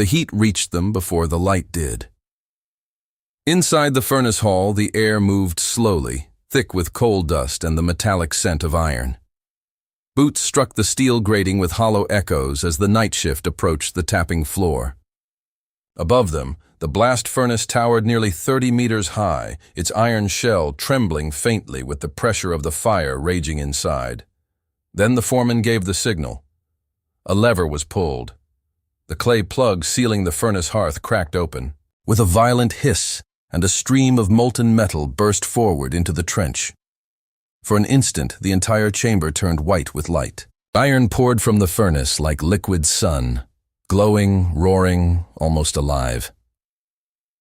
The heat reached them before the light did. Inside the furnace hall, the air moved slowly, thick with coal dust and the metallic scent of iron. Boots struck the steel grating with hollow echoes as the night shift approached the tapping floor. Above them, the blast furnace towered nearly 30 meters high, its iron shell trembling faintly with the pressure of the fire raging inside. Then the foreman gave the signal. A lever was pulled. The clay plug sealing the furnace hearth cracked open. With a violent hiss, and a stream of molten metal burst forward into the trench. For an instant, the entire chamber turned white with light. Iron poured from the furnace like liquid sun, glowing, roaring, almost alive.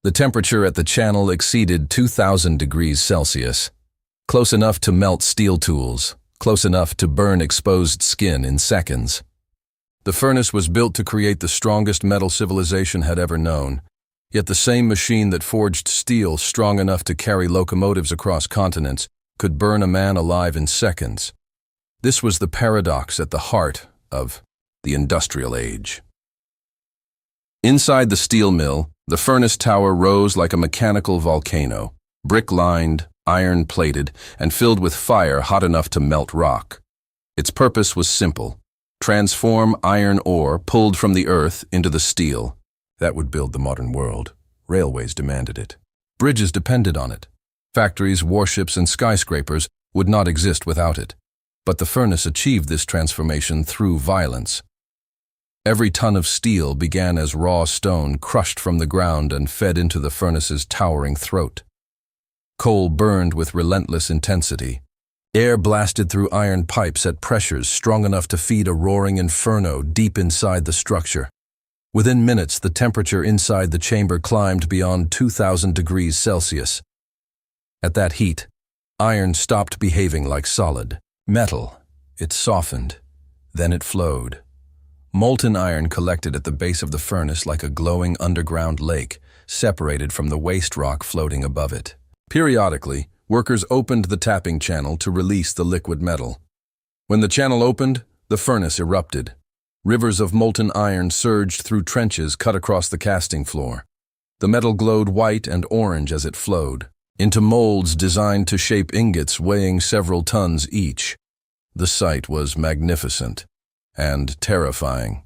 The temperature at the channel exceeded 2,000 degrees Celsius, close enough to melt steel tools, close enough to burn exposed skin in seconds. The furnace was built to create the strongest metal civilization had ever known, yet the same machine that forged steel strong enough to carry locomotives across continents could burn a man alive in seconds. This was the paradox at the heart of the industrial age. Inside the steel mill, the furnace tower rose like a mechanical volcano, brick-lined, iron-plated, and filled with fire hot enough to melt rock. Its purpose was simple: transform iron ore pulled from the earth into the steel. That would build the modern world. Railways demanded it. Bridges depended on it. Factories, warships, and skyscrapers would not exist without it. But the furnace achieved this transformation through violence. Every ton of steel began as raw stone crushed from the ground and fed into the furnace's towering throat. Coal burned with relentless intensity. Air blasted through iron pipes at pressures strong enough to feed a roaring inferno deep inside the structure. Within minutes, the temperature inside the chamber climbed beyond 2,000 degrees Celsius. At that heat, iron stopped behaving like solid metal. It softened. Then it flowed. Molten iron collected at the base of the furnace like a glowing underground lake, separated from the waste rock floating above it. Periodically, workers opened the tapping channel to release the liquid metal. When the channel opened, the furnace erupted. Rivers of molten iron surged through trenches cut across the casting floor. The metal glowed white and orange as it flowed, into molds designed to shape ingots weighing several tons each. The sight was magnificent and terrifying.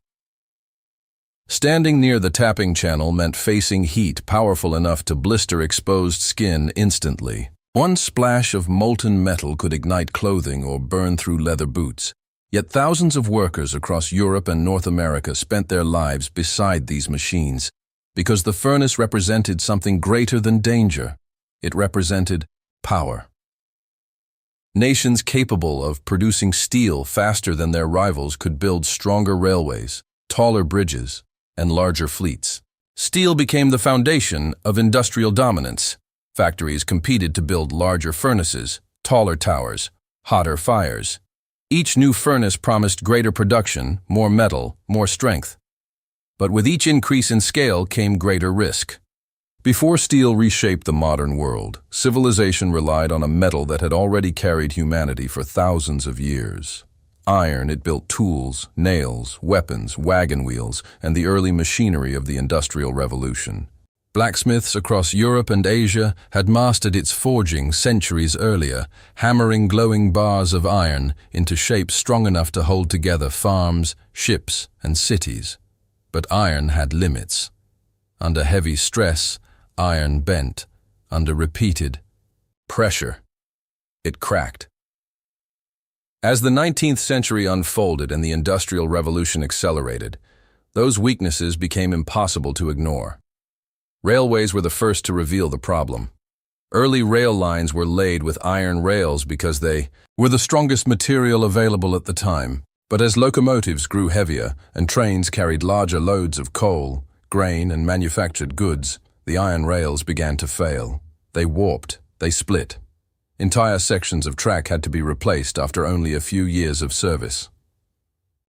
Standing near the tapping channel meant facing heat powerful enough to blister exposed skin instantly. One splash of molten metal could ignite clothing or burn through leather boots. Yet thousands of workers across Europe and North America spent their lives beside these machines, because the furnace represented something greater than danger. It represented power. Nations capable of producing steel faster than their rivals could build stronger railways, taller bridges, and larger fleets. Steel became the foundation of industrial dominance. Factories competed to build larger furnaces, taller towers, hotter fires. Each new furnace promised greater production, more metal, more strength. But with each increase in scale came greater risk. Before steel reshaped the modern world, civilization relied on a metal that had already carried humanity for thousands of years. Iron, it built tools, nails, weapons, wagon wheels, and the early machinery of the Industrial Revolution. Blacksmiths across Europe and Asia had mastered its forging centuries earlier, hammering glowing bars of iron into shapes strong enough to hold together farms, ships, and cities. But iron had limits. Under heavy stress, iron bent. Under repeated pressure, it cracked. As the 19th century unfolded and the Industrial Revolution accelerated, those weaknesses became impossible to ignore. Railways were the first to reveal the problem. Early rail lines were laid with iron rails because they were the strongest material available at the time. But as locomotives grew heavier and trains carried larger loads of coal, grain, and manufactured goods, the iron rails began to fail. They warped, they split. Entire sections of track had to be replaced after only a few years of service.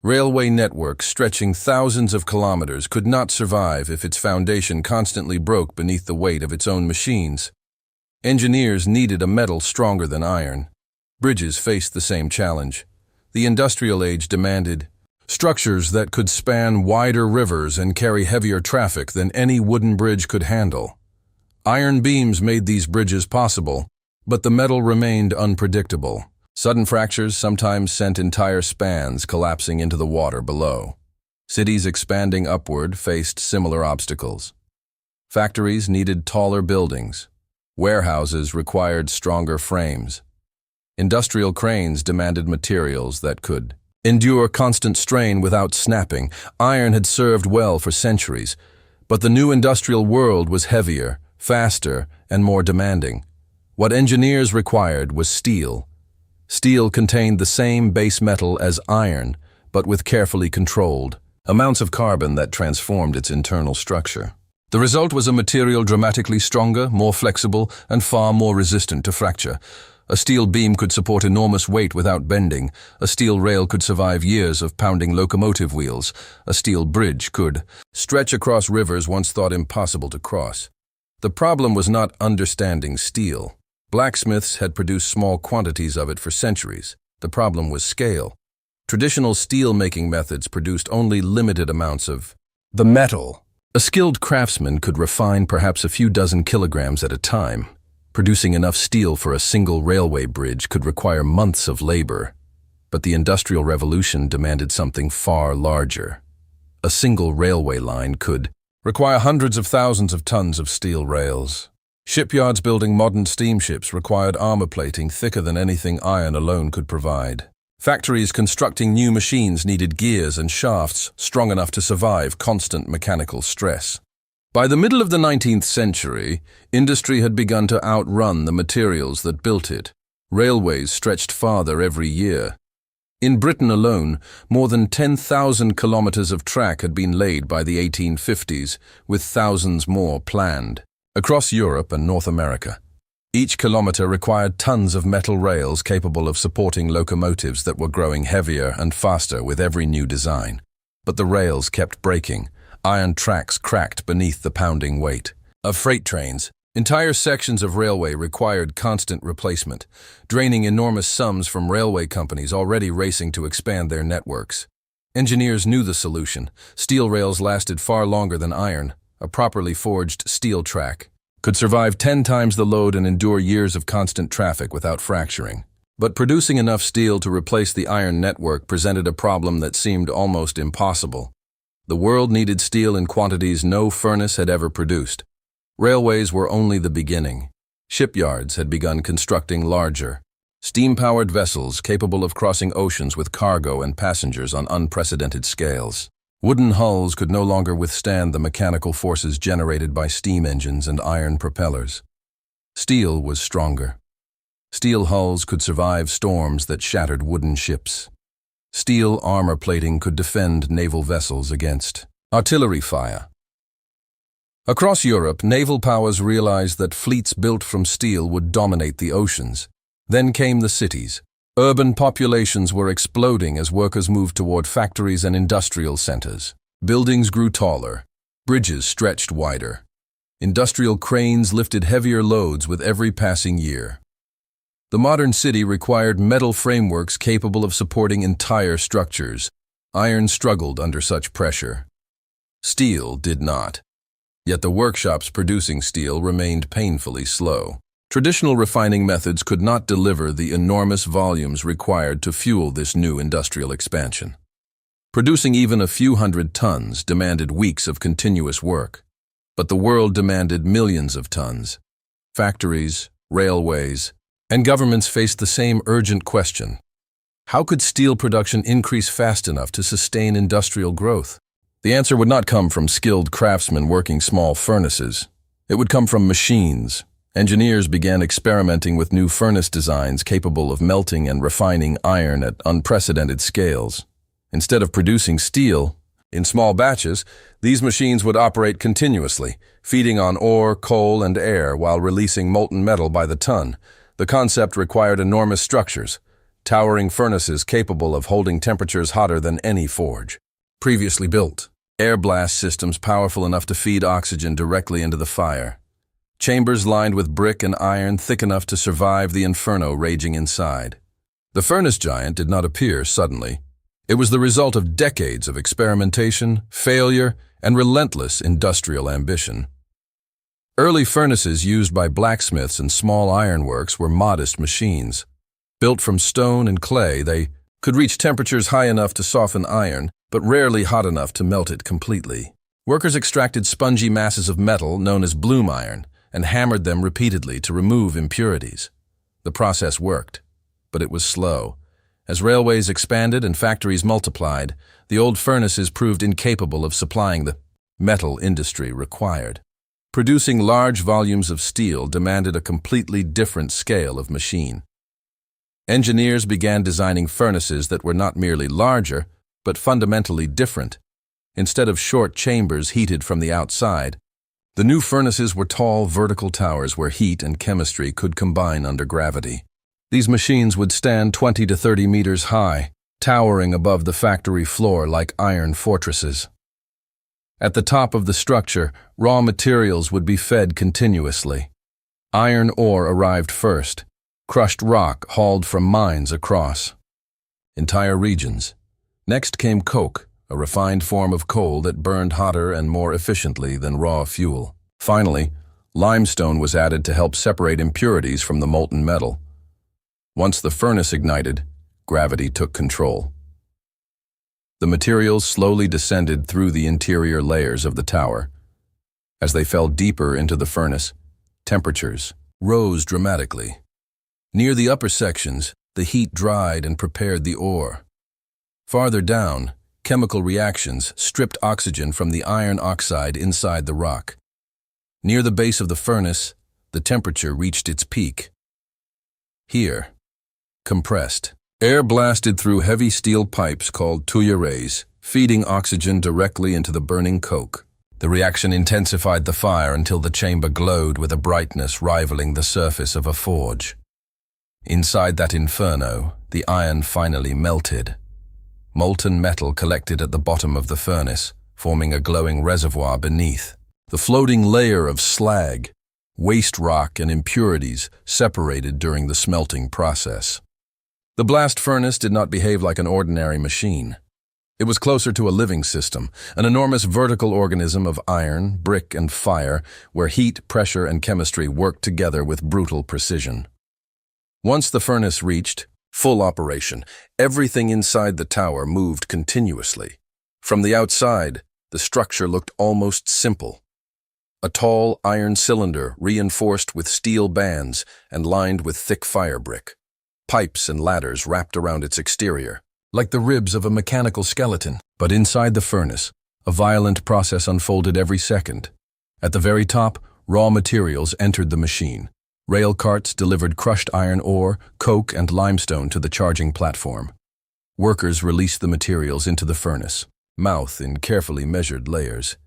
Railway networks stretching thousands of kilometers could not survive if its foundation constantly broke beneath the weight of its own machines. Engineers needed a metal stronger than iron. Bridges faced the same challenge. The industrial age demanded Structures that could span wider rivers and carry heavier traffic than any wooden bridge could handle. Iron beams made these bridges possible, but the metal remained unpredictable. Sudden fractures sometimes sent entire spans collapsing into the water below. Cities expanding upward faced similar obstacles. Factories needed taller buildings. Warehouses required stronger frames. Industrial cranes demanded materials that could endure constant strain without snapping. Iron had served well for centuries, but the new industrial world was heavier, faster, and more demanding. What engineers required was steel. Steel contained the same base metal as iron, but with carefully controlled amounts of carbon that transformed its internal structure. The result was a material dramatically stronger, more flexible, and far more resistant to fracture. A steel beam could support enormous weight without bending. A steel rail could survive years of pounding locomotive wheels. A steel bridge could stretch across rivers once thought impossible to cross. The problem was not understanding steel. Blacksmiths had produced small quantities of it for centuries. The problem was scale. Traditional steel-making methods produced only limited amounts of the metal. A skilled craftsman could refine perhaps a few dozen kilograms at a time. Producing enough steel for a single railway bridge could require months of labor. But the Industrial Revolution demanded something far larger. A single railway line could require hundreds of thousands of tons of steel rails. Shipyards building modern steamships required armor plating thicker than anything iron alone could provide. Factories constructing new machines needed gears and shafts strong enough to survive constant mechanical stress. By the middle of the 19th century, industry had begun to outrun the materials that built it. Railways stretched farther every year. In Britain alone, more than 10,000 kilometers of track had been laid by the 1850s, with thousands more planned. Across Europe and North America, each kilometer required tons of metal rails capable of supporting locomotives that were growing heavier and faster with every new design. But the rails kept breaking. Iron tracks cracked beneath the pounding weight of freight trains. Entire sections of railway required constant replacement, draining enormous sums from railway companies already racing to expand their networks. Engineers knew the solution. Steel rails lasted far longer than iron. A properly forged steel track could survive 10 times the load and endure years of constant traffic without fracturing. But producing enough steel to replace the iron network presented a problem that seemed almost impossible. The world needed steel in quantities no furnace had ever produced. Railways were only the beginning. Shipyards had begun constructing larger, steam-powered vessels capable of crossing oceans with cargo and passengers on unprecedented scales. Wooden hulls could no longer withstand the mechanical forces generated by steam engines and iron propellers. Steel was stronger. Steel hulls could survive storms that shattered wooden ships. Steel armor plating could defend naval vessels against artillery fire. Across Europe, naval powers realized that fleets built from steel would dominate the oceans. Then came the cities. Urban populations were exploding as workers moved toward factories and industrial centers. Buildings grew taller. Bridges stretched wider. Industrial cranes lifted heavier loads with every passing year. The modern city required metal frameworks capable of supporting entire structures. Iron struggled under such pressure. Steel did not. Yet the workshops producing steel remained painfully slow. Traditional refining methods could not deliver the enormous volumes required to fuel this new industrial expansion. Producing even a few hundred tons demanded weeks of continuous work. But the world demanded millions of tons. Factories, railways, and governments faced the same urgent question. How could steel production increase fast enough to sustain industrial growth? The answer would not come from skilled craftsmen working small furnaces. It would come from machines. Engineers began experimenting with new furnace designs capable of melting and refining iron at unprecedented scales. Instead of producing steel in small batches, these machines would operate continuously, feeding on ore, coal, and air while releasing molten metal by the ton. The concept required enormous structures, towering furnaces capable of holding temperatures hotter than any forge previously built. Air blast systems powerful enough to feed oxygen directly into the fire. Chambers lined with brick and iron thick enough to survive the inferno raging inside. The furnace giant did not appear suddenly. It was the result of decades of experimentation, failure, and relentless industrial ambition. Early furnaces used by blacksmiths and small ironworks were modest machines. Built from stone and clay, they could reach temperatures high enough to soften iron, but rarely hot enough to melt it completely. Workers extracted spongy masses of metal known as bloom iron and hammered them repeatedly to remove impurities. The process worked, but it was slow. As railways expanded and factories multiplied, the old furnaces proved incapable of supplying the metal industry required. Producing large volumes of steel demanded a completely different scale of machine. Engineers began designing furnaces that were not merely larger, but fundamentally different. Instead of short chambers heated from the outside, the new furnaces were tall vertical towers where heat and chemistry could combine under gravity. These machines would stand 20 to 30 meters high, towering above the factory floor like iron fortresses. At the top of the structure, raw materials would be fed continuously. Iron ore arrived first, crushed rock hauled from mines across entire regions. Next came coke, a refined form of coal that burned hotter and more efficiently than raw fuel. Finally, limestone was added to help separate impurities from the molten metal. Once the furnace ignited, gravity took control. The materials slowly descended through the interior layers of the tower. As they fell deeper into the furnace, temperatures rose dramatically. Near the upper sections, the heat dried and prepared the ore. Farther down, chemical reactions stripped oxygen from the iron oxide inside the rock. Near the base of the furnace, the temperature reached its peak. Here, compressed air blasted through heavy steel pipes called tuyères, feeding oxygen directly into the burning coke. The reaction intensified the fire until the chamber glowed with a brightness rivaling the surface of a forge. Inside that inferno, the iron finally melted. Molten metal collected at the bottom of the furnace, forming a glowing reservoir beneath. The floating layer of slag, waste rock, and impurities separated during the smelting process. The blast furnace did not behave like an ordinary machine. It was closer to a living system, an enormous vertical organism of iron, brick, and fire, where heat, pressure, and chemistry worked together with brutal precision. Once the furnace reached full operation, everything inside the tower moved continuously. From the outside, the structure looked almost simple. A tall iron cylinder reinforced with steel bands and lined with thick fire brick. Pipes and ladders wrapped around its exterior, like the ribs of a mechanical skeleton. But inside the furnace, a violent process unfolded every second. At the very top, raw materials entered the machine. Rail carts delivered crushed iron ore, coke, and limestone to the charging platform. Workers released the materials into the furnace, mouth in carefully measured layers.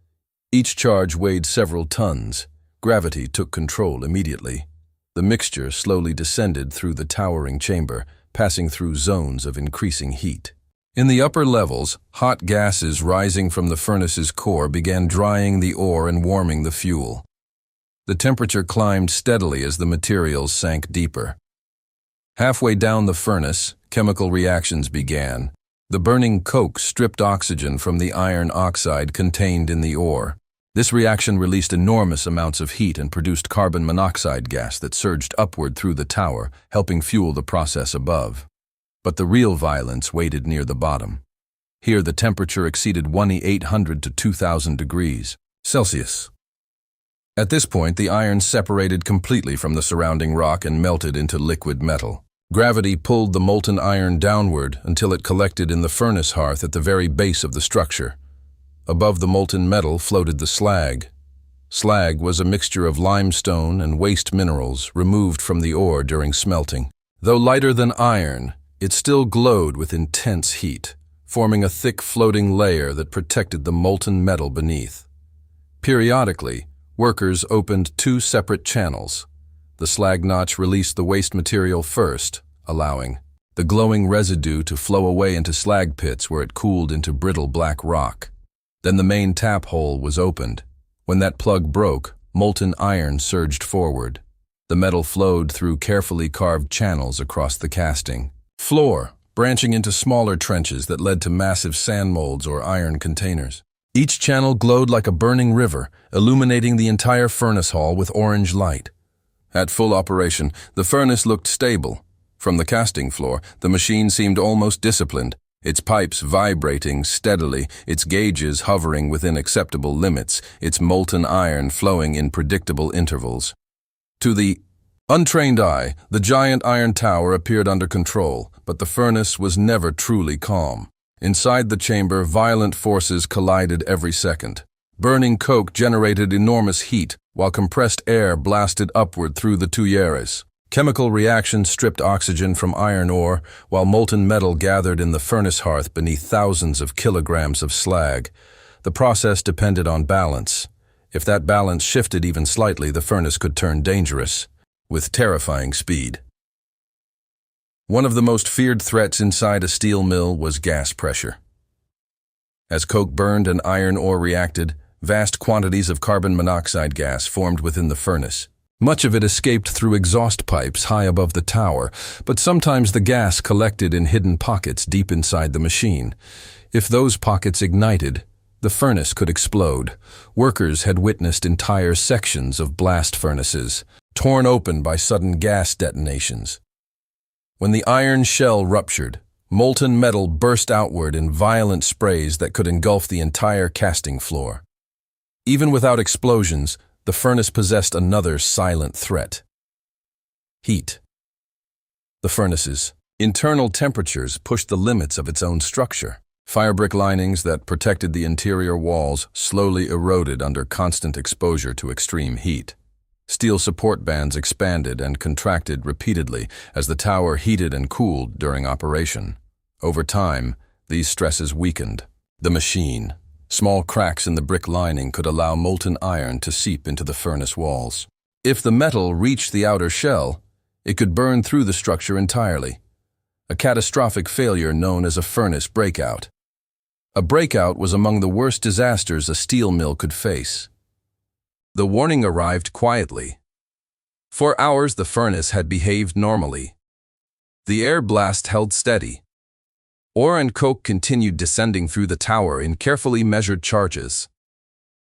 Each charge weighed several tons. Gravity took control immediately. The mixture slowly descended through the towering chamber, passing through zones of increasing heat. In the upper levels, hot gases rising from the furnace's core began drying the ore and warming the fuel. The temperature climbed steadily as the materials sank deeper. Halfway down the furnace, chemical reactions began. The burning coke stripped oxygen from the iron oxide contained in the ore. This reaction released enormous amounts of heat and produced carbon monoxide gas that surged upward through the tower, helping fuel the process above. But the real violence waited near the bottom. Here the temperature exceeded 1,800 to 2,000 degrees Celsius. At this point, the iron separated completely from the surrounding rock and melted into liquid metal. Gravity pulled the molten iron downward until it collected in the furnace hearth at the very base of the structure. Above the molten metal floated the slag. Slag was a mixture of limestone and waste minerals removed from the ore during smelting. Though lighter than iron, it still glowed with intense heat, forming a thick floating layer that protected the molten metal beneath. Periodically, workers opened two separate channels. The slag notch released the waste material first, allowing the glowing residue to flow away into slag pits where it cooled into brittle black rock. Then the main tap hole was opened. When that plug broke, molten iron surged forward. The metal flowed through carefully carved channels across the casting floor, branching into smaller trenches that led to massive sand molds or iron containers. Each channel glowed like a burning river, illuminating the entire furnace hall with orange light. At full operation, the furnace looked stable. From the casting floor, the machine seemed almost disciplined, its pipes vibrating steadily, its gauges hovering within acceptable limits, its molten iron flowing in predictable intervals. To the untrained eye, the giant iron tower appeared under control, but the furnace was never truly calm. Inside the chamber, violent forces collided every second. Burning coke generated enormous heat, while compressed air blasted upward through the tuyères. Chemical reactions stripped oxygen from iron ore, while molten metal gathered in the furnace hearth beneath thousands of kilograms of slag. The process depended on balance. If that balance shifted even slightly, the furnace could turn dangerous, with terrifying speed. One of the most feared threats inside a steel mill was gas pressure. As coke burned and iron ore reacted, vast quantities of carbon monoxide gas formed within the furnace. Much of it escaped through exhaust pipes high above the tower, but sometimes the gas collected in hidden pockets deep inside the machine. If those pockets ignited, the furnace could explode. Workers had witnessed entire sections of blast furnaces, torn open by sudden gas detonations. When the iron shell ruptured, molten metal burst outward in violent sprays that could engulf the entire casting floor. Even without explosions, the furnace possessed another silent threat: heat. The furnace's internal temperatures pushed the limits of its own structure. Firebrick linings that protected the interior walls slowly eroded under constant exposure to extreme heat. Steel support bands expanded and contracted repeatedly as the tower heated and cooled during operation. Over time, these stresses weakened the machine. Small cracks in the brick lining could allow molten iron to seep into the furnace walls. If the metal reached the outer shell, it could burn through the structure entirely. A catastrophic failure known as a furnace breakout. A breakout was among the worst disasters a steel mill could face. The warning arrived quietly. For hours the furnace had behaved normally. The air blast held steady. Ore and coke continued descending through the tower in carefully measured charges.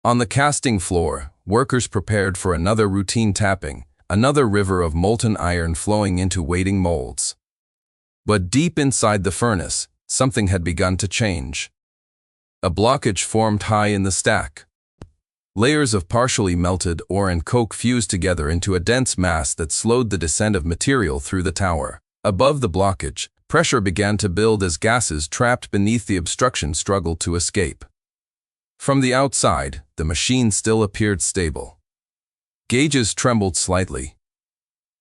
On the casting floor, workers prepared for another routine tapping, another river of molten iron flowing into waiting molds. But deep inside the furnace, something had begun to change. A blockage formed high in the stack. Layers of partially melted ore and coke fused together into a dense mass that slowed the descent of material through the tower. Above the blockage, pressure began to build as gases trapped beneath the obstruction struggled to escape. From the outside, the machine still appeared stable. Gauges trembled slightly.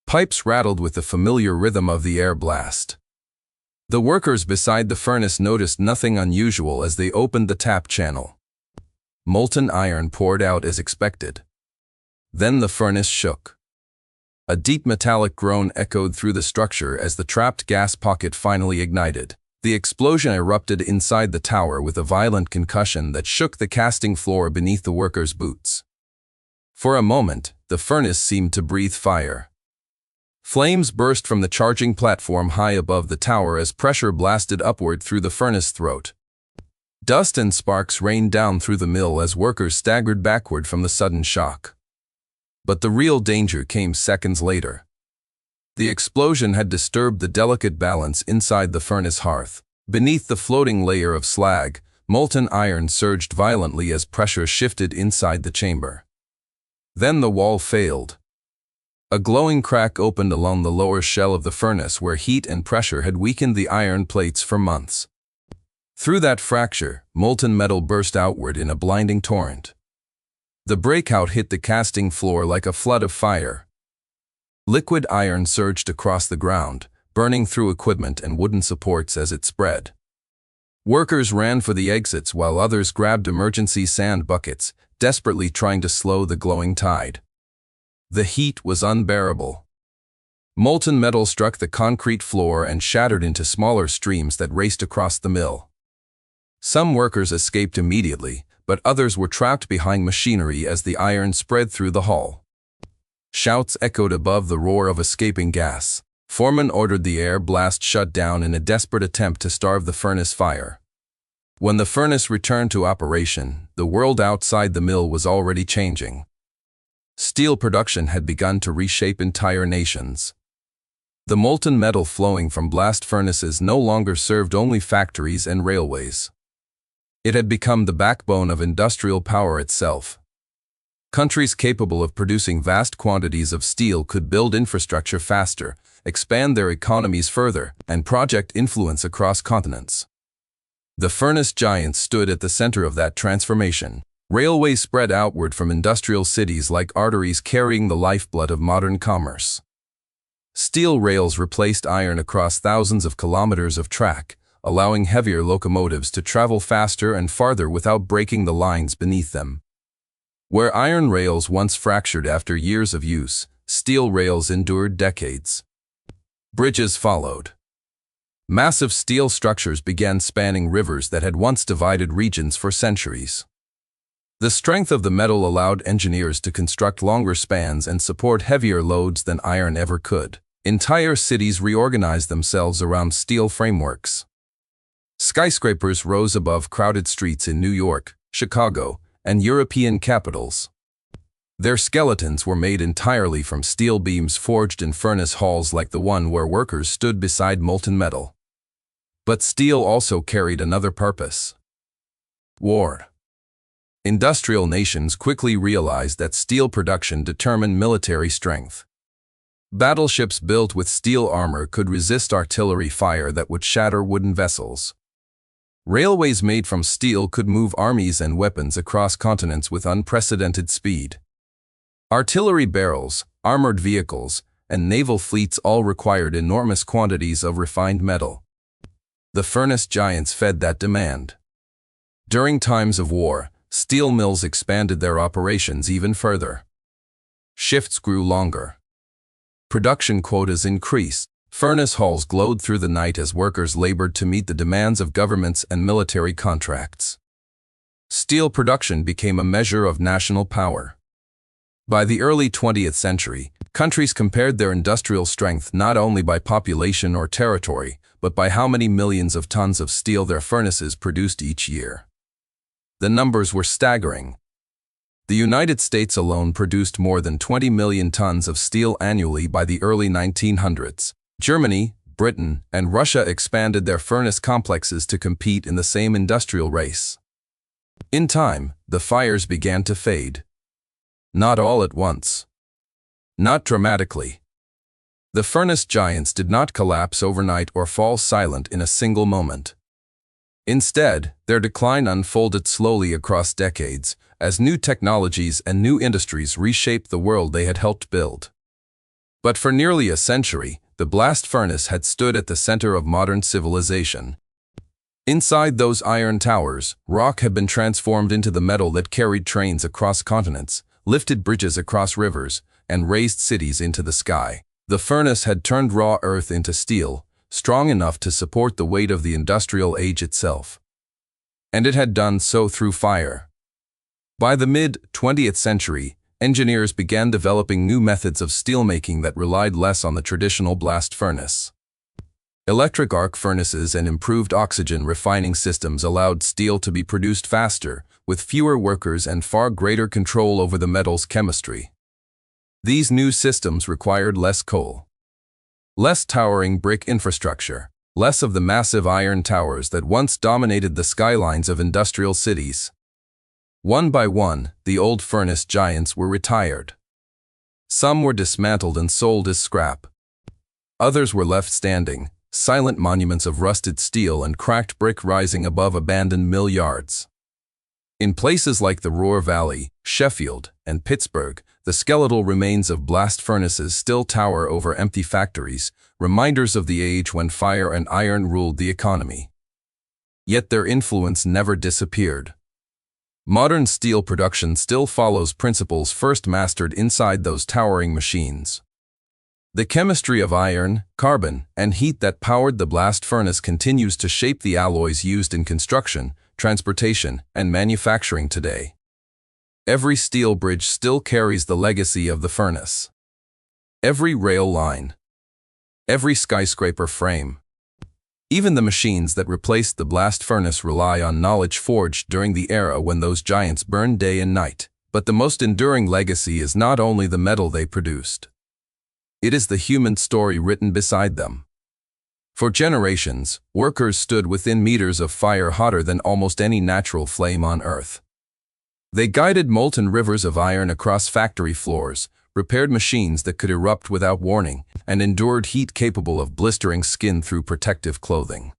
Pipes rattled with the familiar rhythm of the air blast. The workers beside the furnace noticed nothing unusual as they opened the tap channel. Molten iron poured out as expected. Then the furnace shook. A deep metallic groan echoed through the structure as the trapped gas pocket finally ignited. The explosion erupted inside the tower with a violent concussion that shook the casting floor beneath the workers' boots. For a moment, the furnace seemed to breathe fire. Flames burst from the charging platform high above the tower as pressure blasted upward through the furnace throat. Dust and sparks rained down through the mill as workers staggered backward from the sudden shock. But the real danger came seconds later. The explosion had disturbed the delicate balance inside the furnace hearth. Beneath the floating layer of slag, molten iron surged violently as pressure shifted inside the chamber. Then the wall failed. A glowing crack opened along the lower shell of the furnace where heat and pressure had weakened the iron plates for months. Through that fracture, molten metal burst outward in a blinding torrent. The breakout hit the casting floor like a flood of fire. Liquid iron surged across the ground, burning through equipment and wooden supports as it spread. Workers ran for the exits while others grabbed emergency sand buckets, desperately trying to slow the glowing tide. The heat was unbearable. Molten metal struck the concrete floor and shattered into smaller streams that raced across the mill. Some workers escaped immediately, but others were trapped behind machinery as the iron spread through the hall. Shouts echoed above the roar of escaping gas. Foreman ordered the air blast shut down in a desperate attempt to starve the furnace fire. When the furnace returned to operation, the world outside the mill was already changing. Steel production had begun to reshape entire nations. The molten metal flowing from blast furnaces no longer served only factories and railways. It had become the backbone of industrial power itself. Countries capable of producing vast quantities of steel could build infrastructure faster, expand their economies further, and project influence across continents. The furnace giants stood at the center of that transformation. Railways spread outward from industrial cities like arteries carrying the lifeblood of modern commerce. Steel rails replaced iron across thousands of kilometers of track, allowing heavier locomotives to travel faster and farther without breaking the lines beneath them. Where iron rails once fractured after years of use, steel rails endured decades. Bridges followed. Massive steel structures began spanning rivers that had once divided regions for centuries. The strength of the metal allowed engineers to construct longer spans and support heavier loads than iron ever could. Entire cities reorganized themselves around steel frameworks. Skyscrapers rose above crowded streets in New York, Chicago, and European capitals. Their skeletons were made entirely from steel beams forged in furnace halls like the one where workers stood beside molten metal. But steel also carried another purpose. War. Industrial nations quickly realized that steel production determined military strength. Battleships built with steel armor could resist artillery fire that would shatter wooden vessels. Railways made from steel could move armies and weapons across continents with unprecedented speed. Artillery barrels, armored vehicles, and naval fleets all required enormous quantities of refined metal. The furnace giants fed that demand. During times of war, steel mills expanded their operations even further. Shifts grew longer. Production quotas increased. Furnace halls glowed through the night as workers labored to meet the demands of governments and military contracts. Steel production became a measure of national power. By the early 20th century, countries compared their industrial strength not only by population or territory, but by how many millions of tons of steel their furnaces produced each year. The numbers were staggering. The United States alone produced more than 20 million tons of steel annually by the early 1900s. Germany, Britain, and Russia expanded their furnace complexes to compete in the same industrial race. In time, the fires began to fade. Not all at once. Not dramatically. The furnace giants did not collapse overnight or fall silent in a single moment. Instead, their decline unfolded slowly across decades, as new technologies and new industries reshaped the world they had helped build. But for nearly a century, the blast furnace had stood at the center of modern civilization. Inside those iron towers, rock had been transformed into the metal that carried trains across continents, lifted bridges across rivers, and raised cities into the sky. The furnace had turned raw earth into steel, strong enough to support the weight of the industrial age itself. And it had done so through fire. By the mid-20th century, engineers began developing new methods of steelmaking that relied less on the traditional blast furnace. Electric arc furnaces and improved oxygen refining systems allowed steel to be produced faster, with fewer workers and far greater control over the metal's chemistry. These new systems required less coal, less towering brick infrastructure, less of the massive iron towers that once dominated the skylines of industrial cities. One by one, the old furnace giants were retired. Some were dismantled and sold as scrap. Others were left standing, silent monuments of rusted steel and cracked brick rising above abandoned mill yards. In places like the Ruhr Valley, Sheffield, and Pittsburgh, the skeletal remains of blast furnaces still tower over empty factories, reminders of the age when fire and iron ruled the economy. Yet their influence never disappeared. Modern steel production still follows principles first mastered inside those towering machines. The chemistry of iron, carbon, and heat that powered the blast furnace continues to shape the alloys used in construction, transportation, and manufacturing today. Every steel bridge still carries the legacy of the furnace. Every rail line, every skyscraper frame. Even the machines that replaced the blast furnace rely on knowledge forged during the era when those giants burned day and night. But the most enduring legacy is not only the metal they produced. It is the human story written beside them. For generations, workers stood within meters of fire hotter than almost any natural flame on Earth. They guided molten rivers of iron across factory floors, repaired machines that could erupt without warning, and endured heat capable of blistering skin through protective clothing.